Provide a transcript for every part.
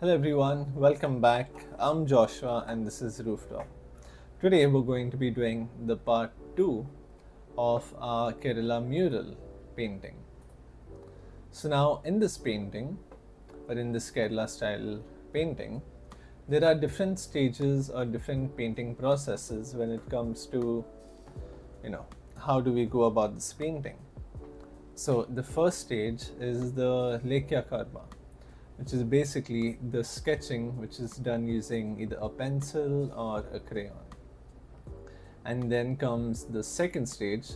Hello everyone, welcome back. I'm Joshua and this is Rooftop. Today we're going to be doing the part 2 of our Kerela mural painting. So now in this painting, or in this Kerala style painting, there are different stages or different painting processes when it comes to, how do we go about this painting. So the first stage is the Lekya Karma, which is basically the sketching which is done using either a pencil or a crayon. And then comes the second stage,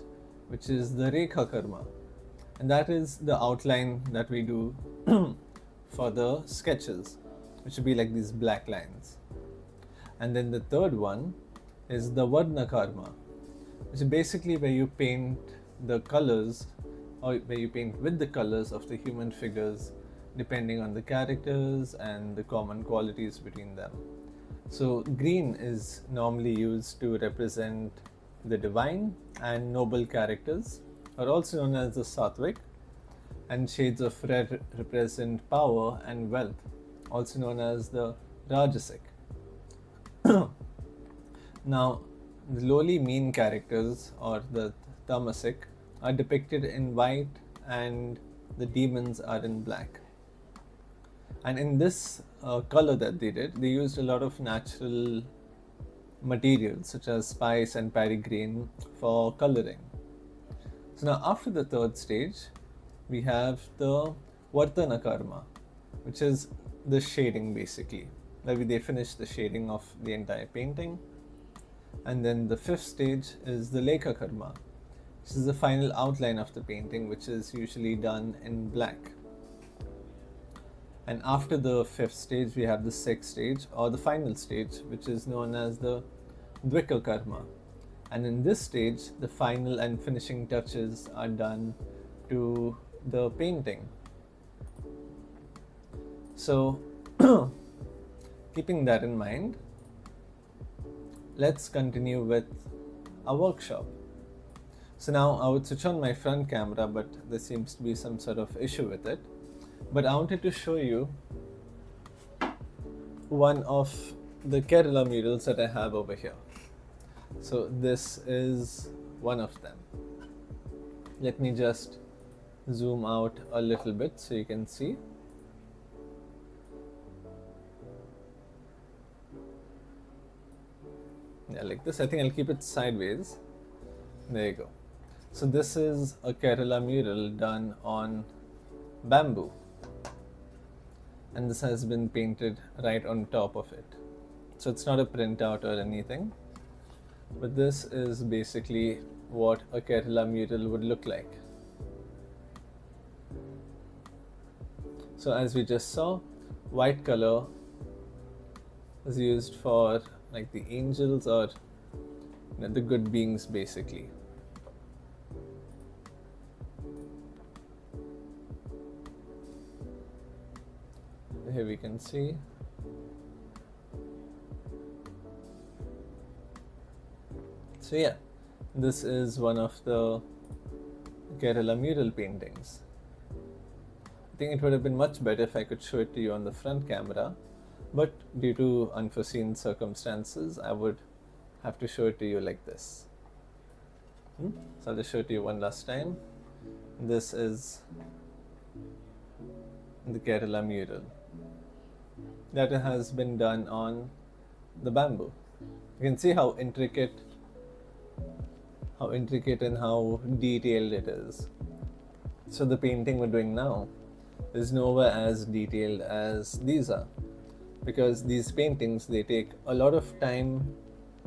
which is the Rekha Karma, and that is the outline that we do for the sketches, which would be like these black lines. And then the third one is the Varna Karma, which is basically where you paint the colors, or where you paint with the colors of the human figures depending on the characters and the common qualities between them. So green is normally used to represent the divine and noble characters, are also known as the Sattvic, and shades of red represent power and wealth, also known as the Rajasic. Now, the lowly mean characters, or the Tamasic, are depicted in white and the demons are in black. And in this color that they did, they used a lot of natural materials such as spice and paddy grain for coloring. So now after the third stage, we have the Vartana Karma, which is the shading basically. Maybe they finish the shading of the entire painting. And then the fifth stage is the Lekha Karma, which is the final outline of the painting, which is usually done in black. And after the fifth stage, we have the sixth stage, or the final stage, which is known as the Dvika Karma. And in this stage, the final and finishing touches are done to the painting. So, keeping that in mind, let's continue with our workshop. So now I would switch on my front camera, but there seems to be some sort of issue with it. But I wanted to show you one of the Kerala murals that I have over here. So this is one of them. Let me just zoom out a little bit so you can see. Yeah, like this. I think I'll keep it sideways. There you go. So this is a Kerala mural done on bamboo, and this has been painted right on top of it. So it's not a printout or anything, but this is basically what a Kerala mural would look like. So as we just saw, white color is used for like the angels, or the good beings basically. Here we can see so yeah, this is one of the Kerala mural paintings. I think it would have been much better if I could show it to you on the front camera, but due to unforeseen circumstances, I would have to show it to you like this. So I'll just show it to you one last time. This is the Kerala mural that has been done on the bamboo. You can see how intricate and how detailed it is. So the painting we're doing now is nowhere as detailed as these are, because these paintings, they take a lot of time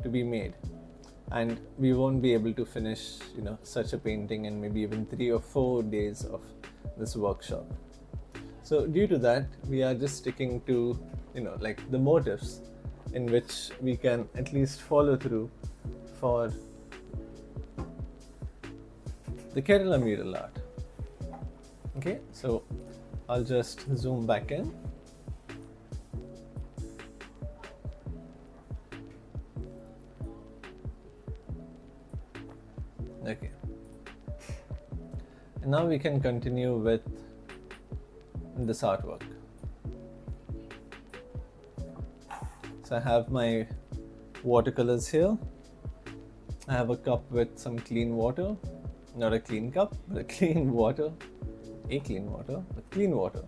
to be made, and we won't be able to finish such a painting in maybe even 3 or 4 days of this workshop. So due to that, we are just sticking to like the motifs in which we can at least follow through for the Kerala mural art. Okay, so I'll just zoom back in. Okay, and now we can continue with this artwork. So I have my watercolors here. I have a cup with some clean water, not a clean cup, but a clean water, but clean water.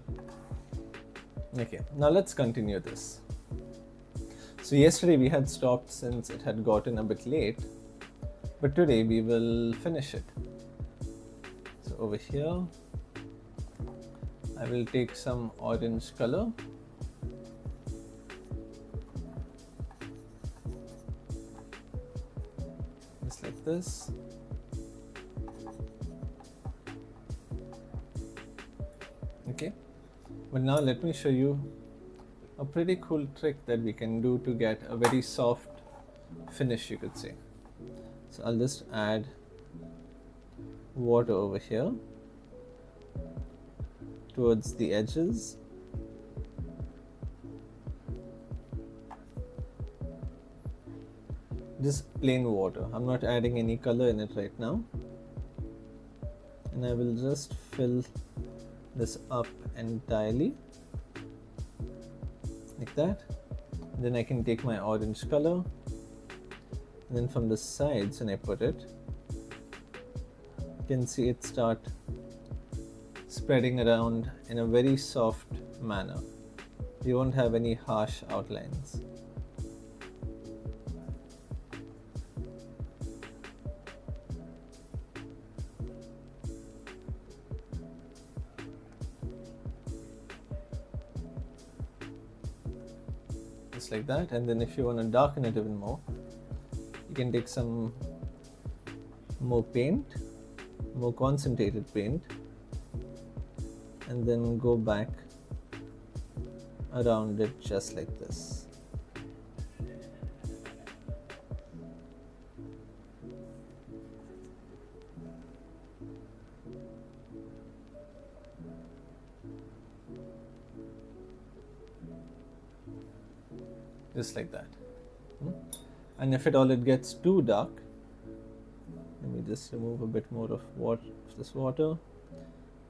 Okay, now let's continue this. So yesterday we had stopped since it had gotten a bit late, but today we will finish it. So over here, I will take some orange color. Just like this. Okay, but now let me show you a pretty cool trick that we can do to get a very soft finish, you could say. So I'll just add water over here towards the edges. Just plain water. I'm not adding any color in it right now. And I will just fill this up entirely like that. Then I can take my orange color, and then from the sides when I put it, you can see it start spreading around in a very soft manner. You won't have any harsh outlines. Just like that. And then if you want to darken it even more, you can take some more paint, more concentrated paint, and then go back around it just like this. Just like that. And if at all it gets too dark, let me just remove a bit more of this water.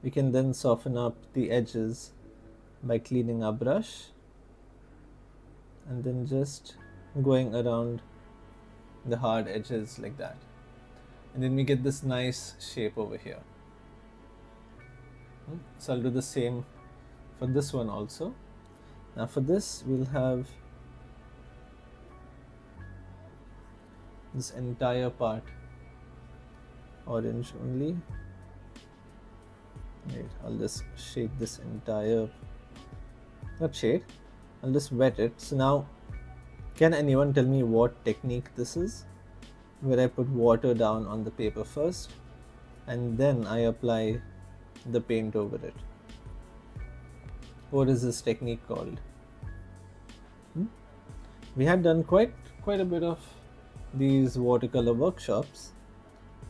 We can then soften up the edges by cleaning our brush and then just going around the hard edges like that. And then we get this nice shape over here. So I'll do the same for this one also. Now for this, we'll have this entire part orange only. Right, I'll just shade this entire, not shade, I'll just wet it. So now, can anyone tell me what technique this is? Where I put water down on the paper first and then I apply the paint over it. What is this technique called? We had done quite a bit of these watercolor workshops.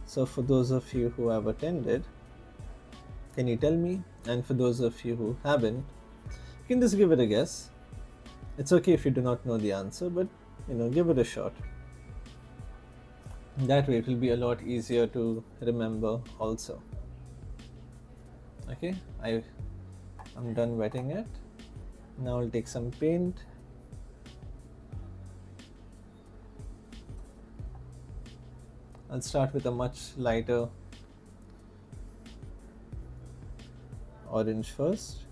So for those of you who have attended, can you tell me? And for those of you who haven't, you can just give it a guess. It's okay if you do not know the answer, but give it a shot. That way it will be a lot easier to remember also. Okay, I'm done wetting it. Now I'll take some paint. I'll start with a much lighter orange first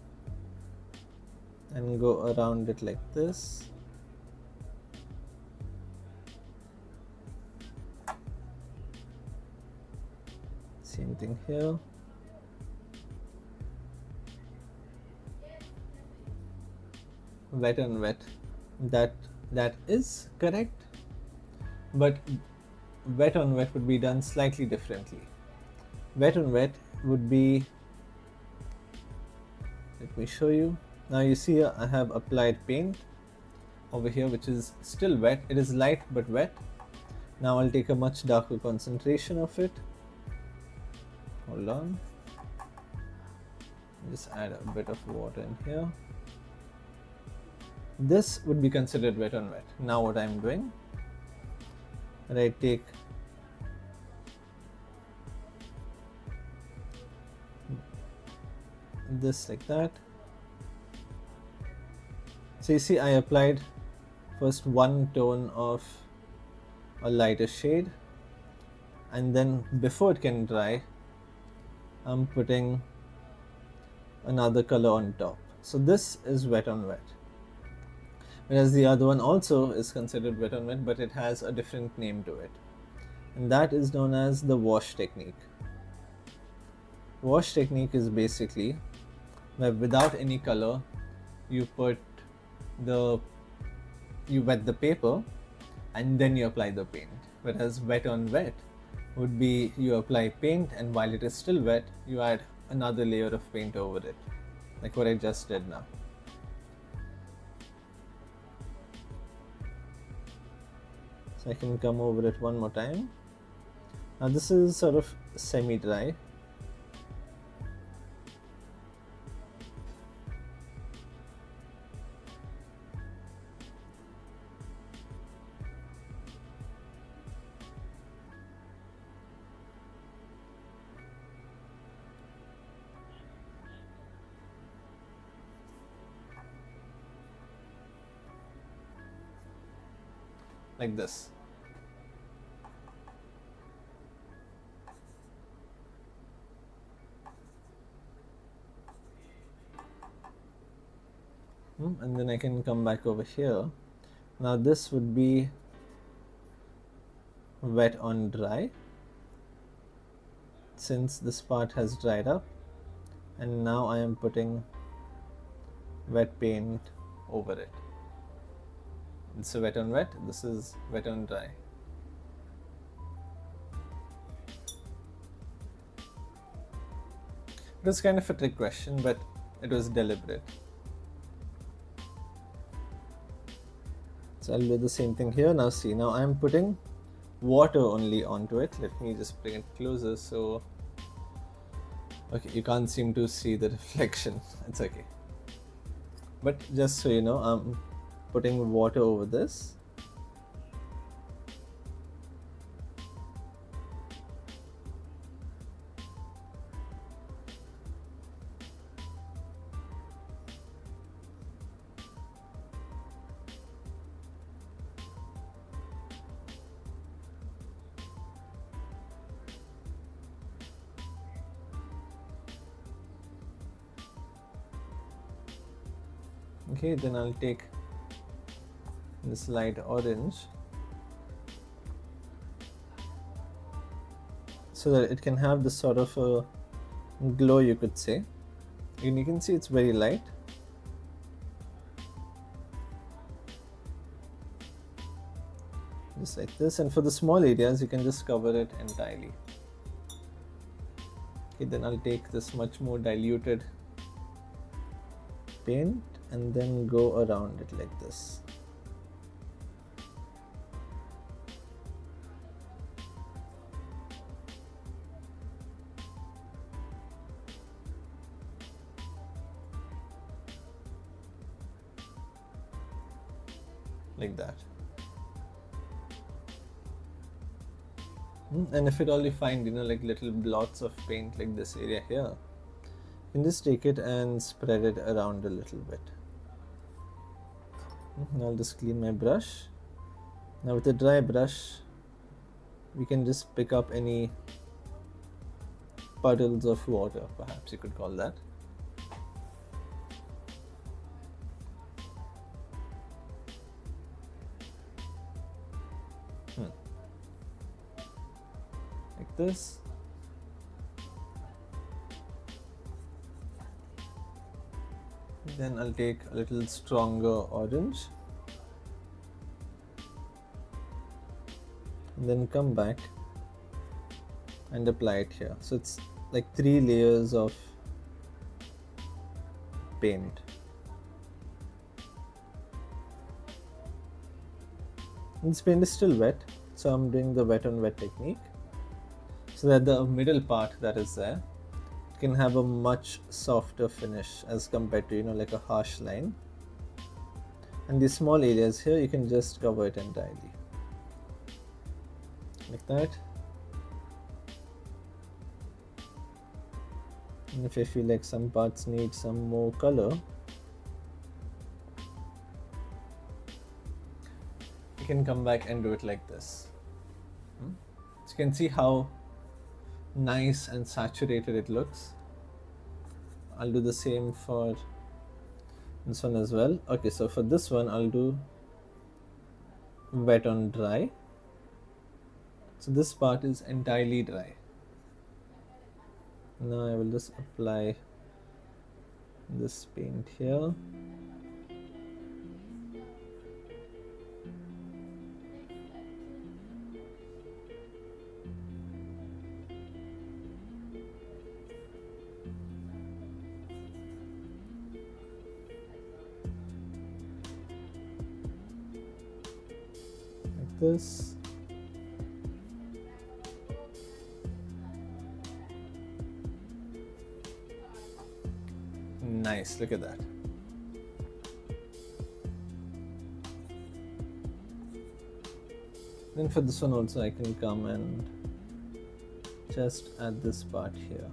and go around it like this. Same thing here. Wet and wet. That is correct, but wet on wet would be done slightly differently. Wet on wet would be, let me show you. Now you see here I have applied paint over here which is still wet. It is light but wet. Now I'll take a much darker concentration of it. Hold on. Just add a bit of water in here. This would be considered wet on wet. Now what I'm doing, I take this like that. So you see I applied first one tone of a lighter shade, and then before it can dry, I'm putting another color on top. So this is wet on wet. Whereas the other one also is considered wet on wet, but it has a different name to it. And that is known as the wash technique. Wash technique is basically where without any color, you wet the paper and then you apply the paint. Whereas wet on wet would be you apply paint, and while it is still wet, you add another layer of paint over it, like what I just did now. So I can come over it one more time. Now this is sort of semi-dry. Like this. And then I can come back over here. Now this would be wet on dry, since this part has dried up, and now I am putting wet paint over it. It's a wet on wet, this is wet on dry. It was kind of a trick question, but it was deliberate. So I'll do the same thing here. Now see, now I'm putting water only onto it. Let me just bring it closer. So, okay, you can't seem to see the reflection. It's okay. But just so you know, I'm putting water over this. Okay, then I'll take this light orange so that it can have this sort of a glow, you could say. And you can see it's very light. Just like this, and for the small areas you can just cover it entirely. Okay, then I'll take this much more diluted paint and then go around it like this. Like that. And if at all you find, like little blots of paint like this area here, you can just take it and spread it around a little bit. Now I'll just clean my brush. Now with a dry brush, we can just pick up any puddles of water, perhaps you could call that. Like this. Then I'll take a little stronger orange and then come back and apply it here. So it's like 3 layers of paint. And this paint is still wet, so I'm doing the wet on wet technique so that the middle part that is there can have a much softer finish as compared to like a harsh line. And the small areas here you can just cover it entirely like that. And if I feel like some parts need some more color, you can come back and do it like this. So you can see how nice and saturated it looks. I'll do the same for this one as well. Okay, so for this one I'll do wet on dry. So this part is entirely dry. Now I will just apply this paint here. Like this. Nice, look at that. Then for this one also I can come and just add this part here.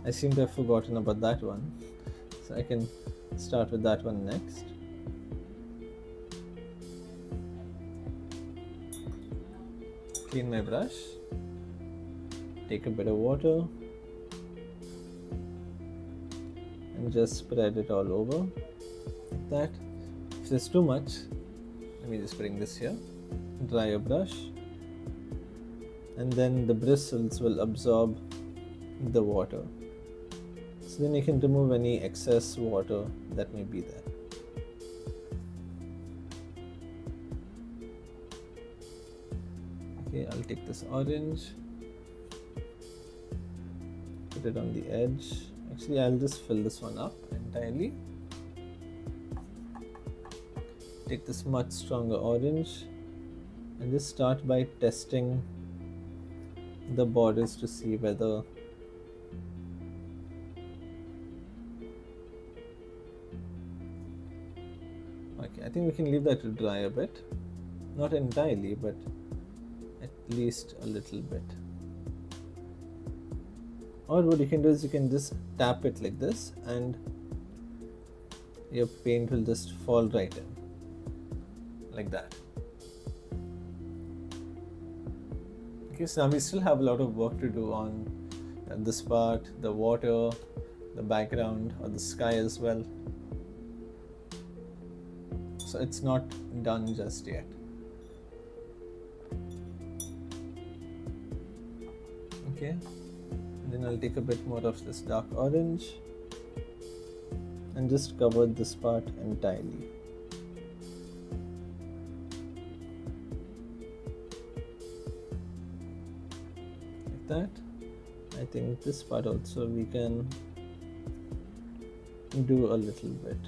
I seem to have forgotten about that one, so I can start with that one next. Clean my brush, take a bit of water and just spread it all over like that. If there's too much, let me just bring this here, dry your brush, and then the bristles will absorb the water. So then you can remove any excess water that may be there. Okay, I'll take this orange, put it on the edge. Actually, I'll just fill this one up entirely. Take this much stronger orange and just start by testing the borders to see whether okay, I think we can leave that to dry a bit, not entirely, but at least a little bit. Or what you can do is you can just tap it like this and your paint will just fall right in like that. Okay, so now we still have a lot of work to do on this part, the water, the background, or the sky as well. So it's not done just yet. Okay, and then I'll take a bit more of this dark orange and just cover this part entirely. Like that. I think this part also we can do a little bit.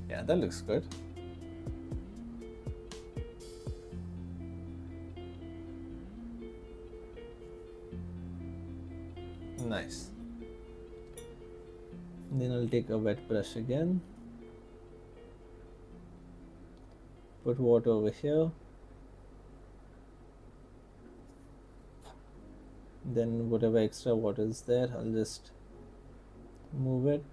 Yeah, that looks good. Nice. And then I'll take a wet brush again, put water over here, then whatever extra water is there, I'll just move it.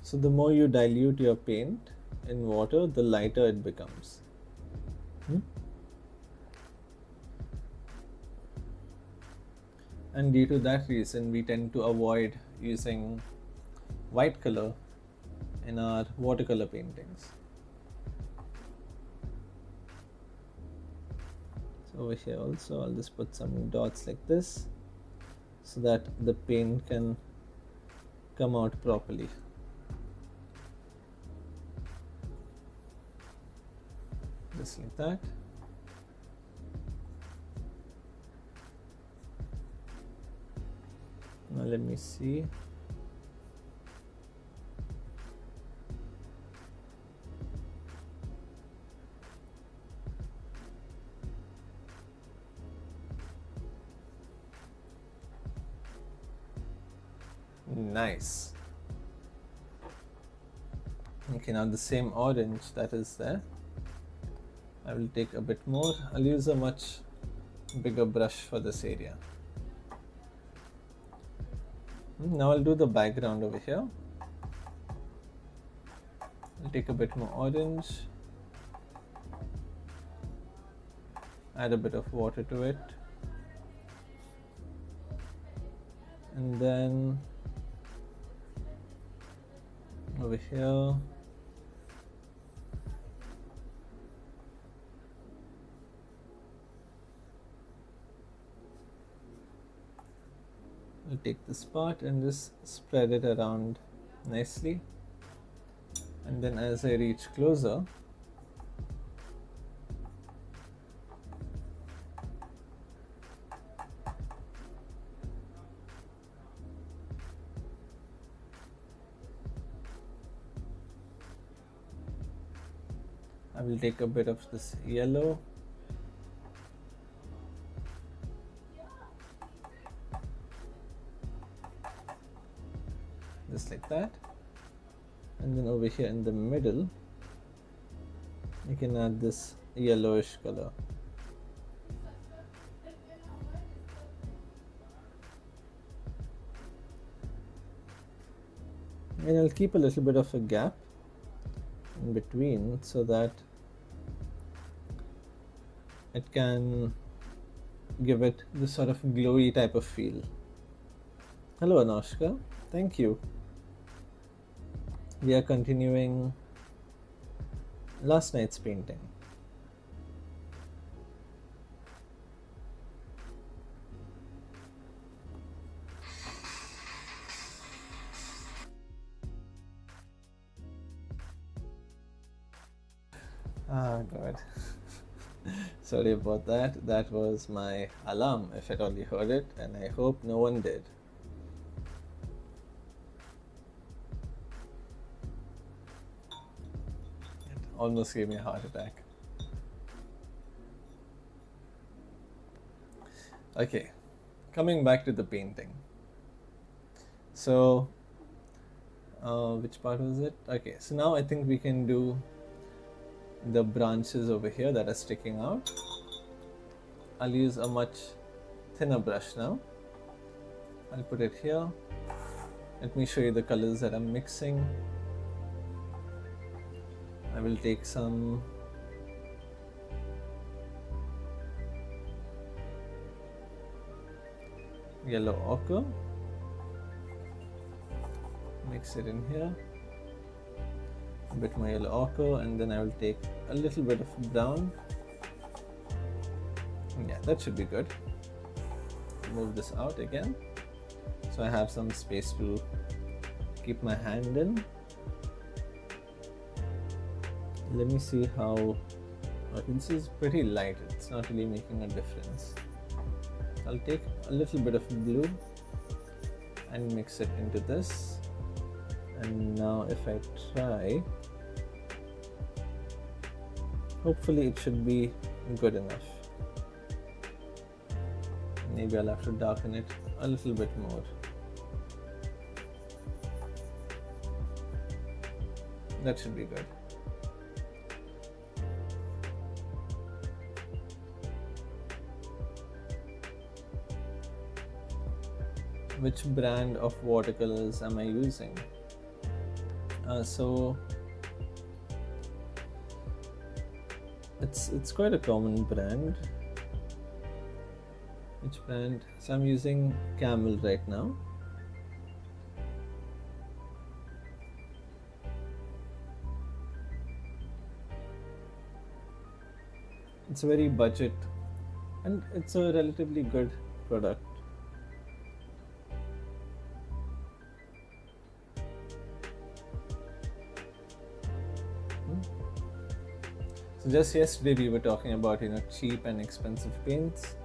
So the more you dilute your paint in water, the lighter it becomes. And due to that reason, we tend to avoid using white color in our watercolor paintings. So over here also, I'll just put some dots like this so that the paint can come out properly. Just like that. Now let me see. Nice. Okay, now the same orange that is there, I will take a bit more. I'll use a much bigger brush for this area. Now I'll do the background over here. I'll take a bit more orange, add a bit of water to it, and then over here I'll take this part and just spread it around nicely, and then as I reach closer, I will take a bit of this yellow, just like that, and then over here in the middle you can add this yellowish color. And I'll keep a little bit of a gap in between so that it can give it this sort of glowy type of feel. Hello Anoshka, thank you. We are continuing last night's painting. Oh god. Sorry about that. That was my alarm, if at all you heard it, and I hope no one did. It almost gave me a heart attack. Okay, coming back to the painting. So, which part was it? Okay, so now I think we can do the branches over here that are sticking out. I'll use a much thinner brush now. I'll put it here. Let me show you the colors that I'm mixing. I will take some yellow ochre, mix it in here, a bit more yellow ochre, and then I will take a little bit of brown. Yeah, that should be good. Move this out again so I have some space to keep my hand in. Let me see how this is pretty light, it's not really making a difference. I'll take a little bit of blue and mix it into this, and now if I try, hopefully it should be good enough. Maybe I'll have to darken it a little bit more. That should be good. Which brand of watercolors am I using? So it's quite a common brand. Which brand? So I'm using Camel right now. It's very budget and it's a relatively good product. So just yesterday we were talking about cheap and expensive paints.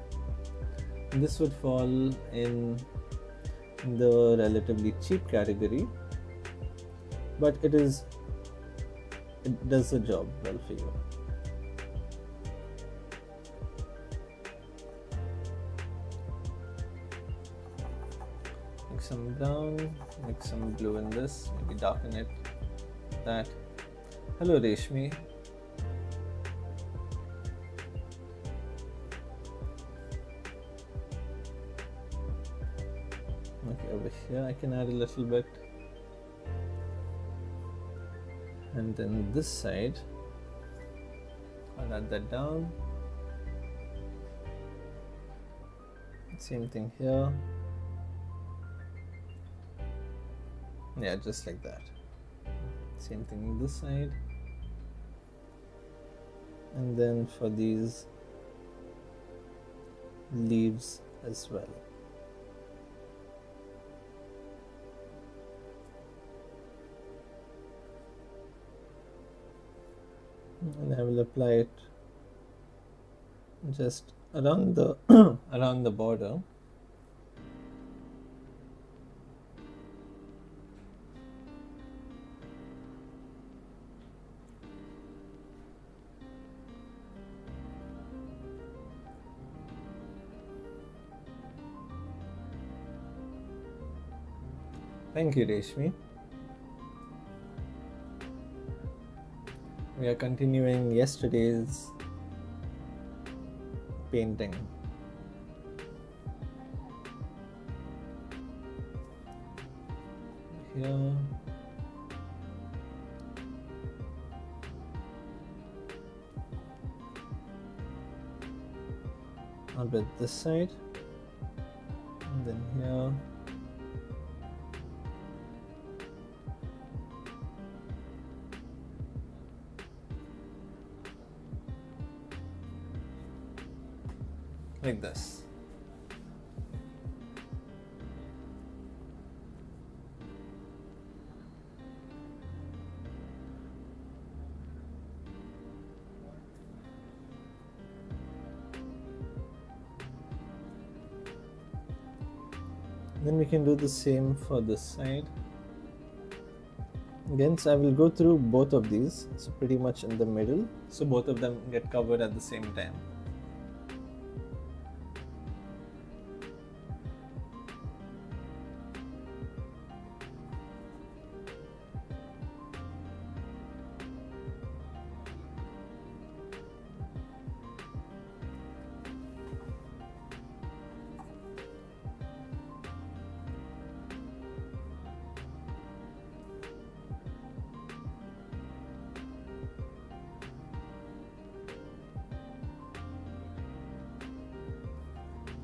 This would fall in the relatively cheap category, but it does the job well for you. Mix some brown, mix some blue in this, maybe darken it. That. Hello Reshmi. Okay, over here I can add a little bit. And then this side, I'll add that down. Same thing here. Yeah, just like that. Same thing on this side. And then for these leaves as well. And I will apply it just around the around the border. Thank you, Reshmi. We are continuing yesterday's painting. Here. A bit this side. And then here. Like this. Then we can do the same for this side. Again, so I will go through both of these, so pretty much in the middle, so both of them get covered at the same time.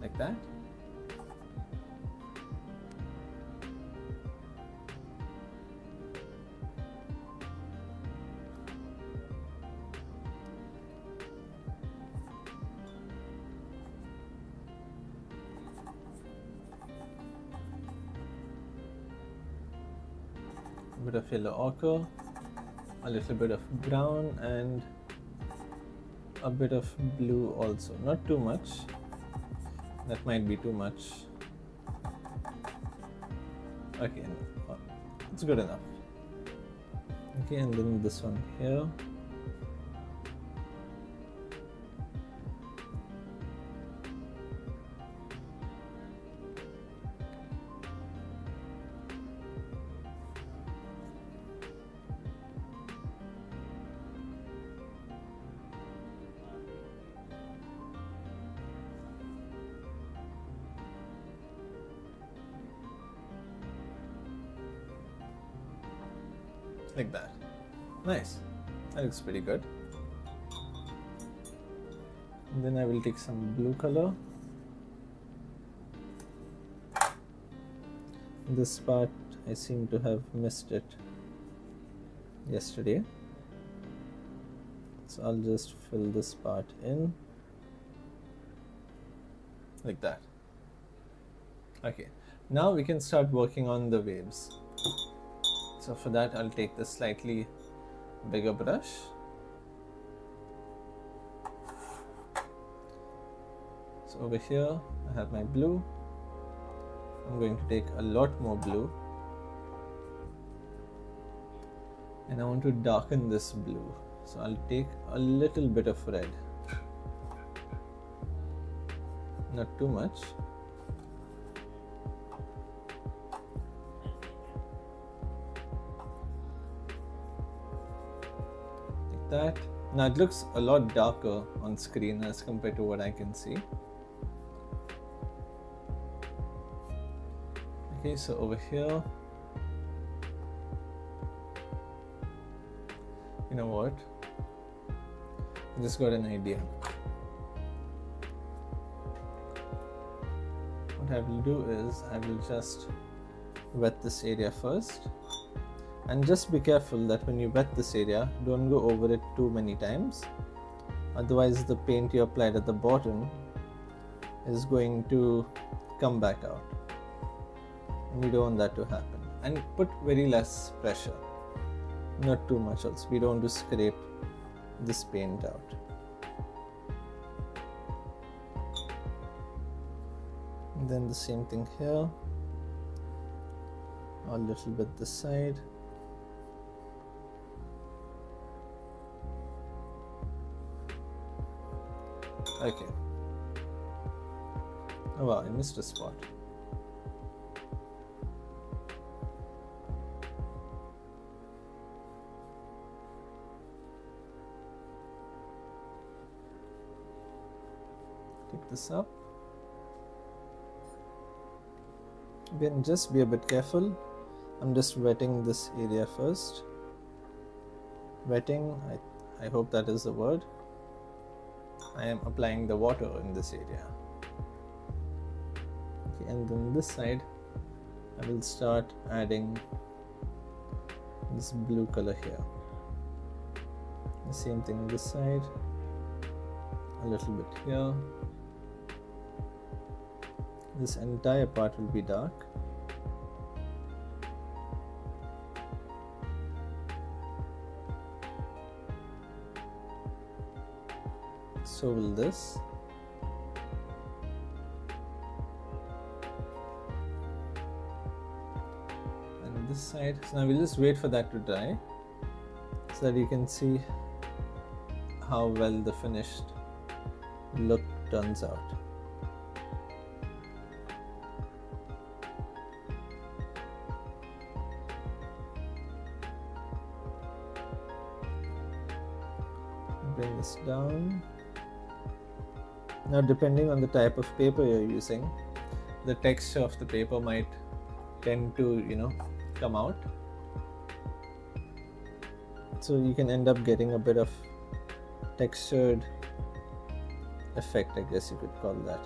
Like that. A bit of yellow ochre, a little bit of brown, and a bit of blue also. Not too much. That might be too much. Okay, no, it's good enough. Okay, and then this one here. Like that. Nice. That looks pretty good. And then I will take some blue color. This part I seem to have missed it yesterday. So I'll just fill this part in. Like that. Okay. Now we can start working on the waves. So for that, I'll take the slightly bigger brush. So over here, I have my blue. I'm going to take a lot more blue. And I want to darken this blue. So I'll take a little bit of red. Not too much. that. Now it looks a lot darker on screen as compared to what I can see. Okay, so over here, you know what? I just got an idea. What I will do is I will just wet this area first. And just be careful that when you wet this area, don't go over it too many times. Otherwise, the paint you applied at the bottom is going to come back out. And we don't want that to happen. And put very less pressure. Not too much also. We don't want to scrape this paint out. And then the same thing here. A little bit this side. Okay. Oh wow, I missed a spot. Pick this up. Again, just be a bit careful. I'm just wetting this area first. Wetting, I hope that is the word. I am applying the water in this area. Okay, and then this side, I will start adding this blue color here. The same thing on this side, a little bit here. This entire part will be dark. So will this. And this side. So now we'll just wait for that to dry so that you can see how well the finished look turns out. Bring this down. Now, depending on the type of paper you're using, the texture of the paper might tend to, come out. So you can end up getting a bit of textured effect, I guess you could call that.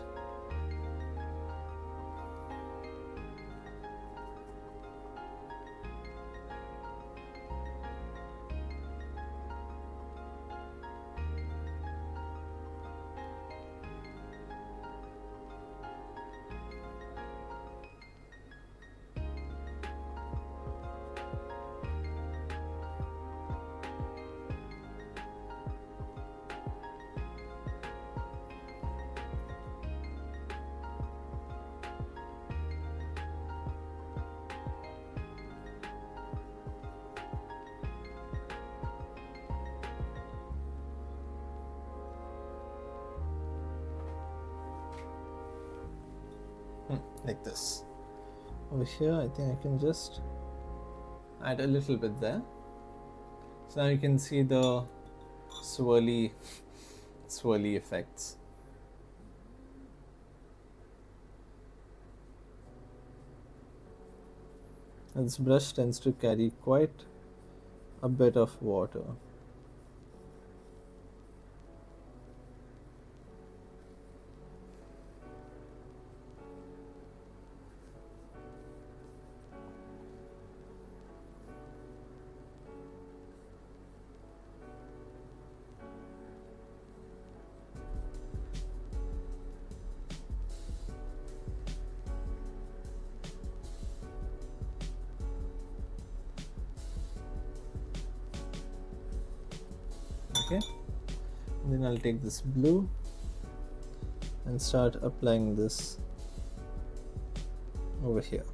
Like this. Over here, I think I can just add a little bit there. So now you can see the swirly effects. And this brush tends to carry quite a bit of water. Okay, and then I'll take this blue and start applying this over here.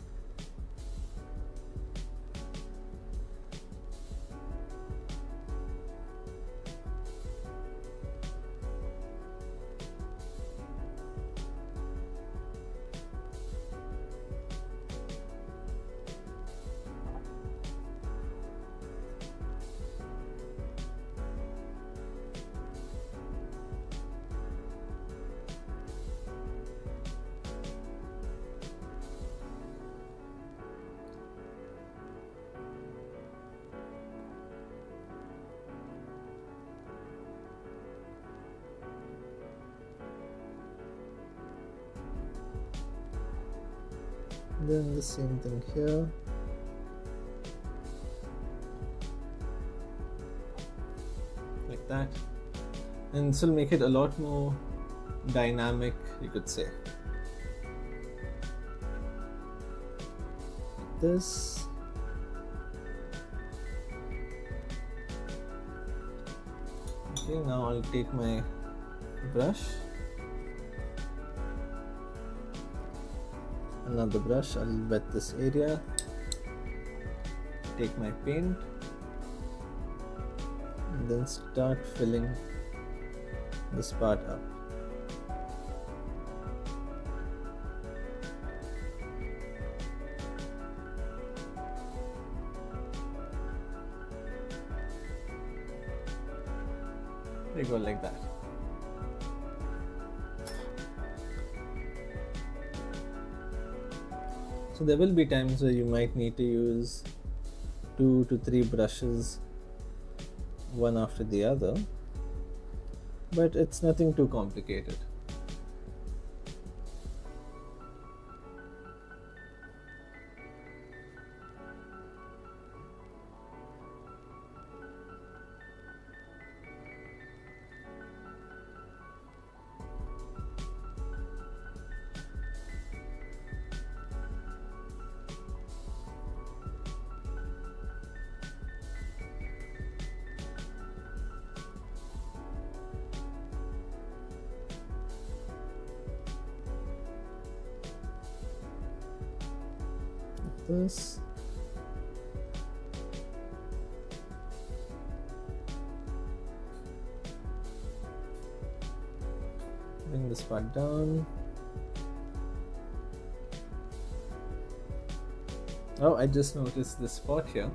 Then the same thing here. Like that. And this will make it a lot more dynamic, you could say. Like this. Okay, now I'll take my brush, another brush, I'll wet this area, take my paint, and then start filling this part up. There you go, like that. So there will be times where you might need to use 2 to 3 brushes, one after the other, but it's nothing too complicated. This. Bring this part down. Oh, I just noticed this spot here,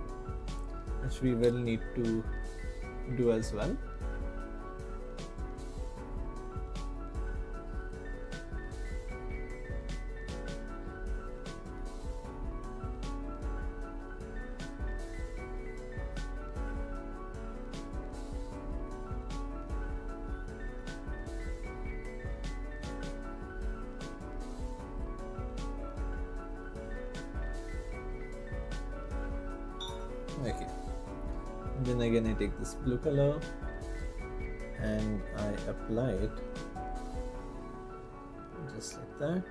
which we will need to do as well. Okay, and then again I take this blue color and I apply it just like that.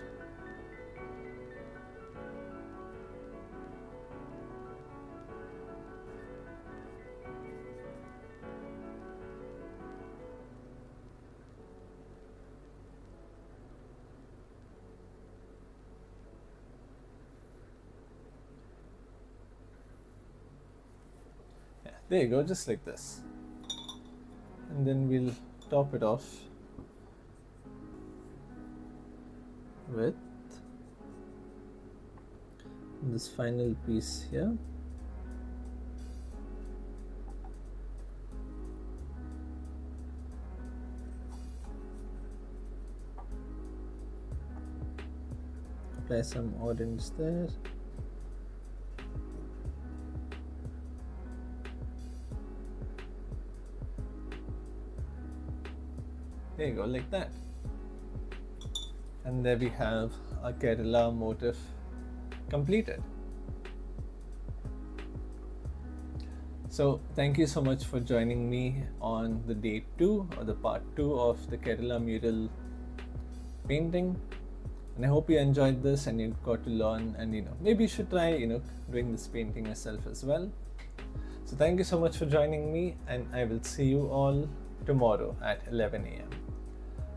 There you go, just like this. And then we'll top it off with this final piece here. Apply some orange there. There you go, like that. And there we have a Kerela motif completed. So thank you so much for joining me on the day 2 or the part 2 of the Kerela mural painting. And I hope you enjoyed this and you got to learn, and maybe you should try doing this painting yourself as well. So thank you so much for joining me, and I will see you all tomorrow at 11 a.m.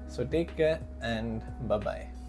So take care and bye-bye.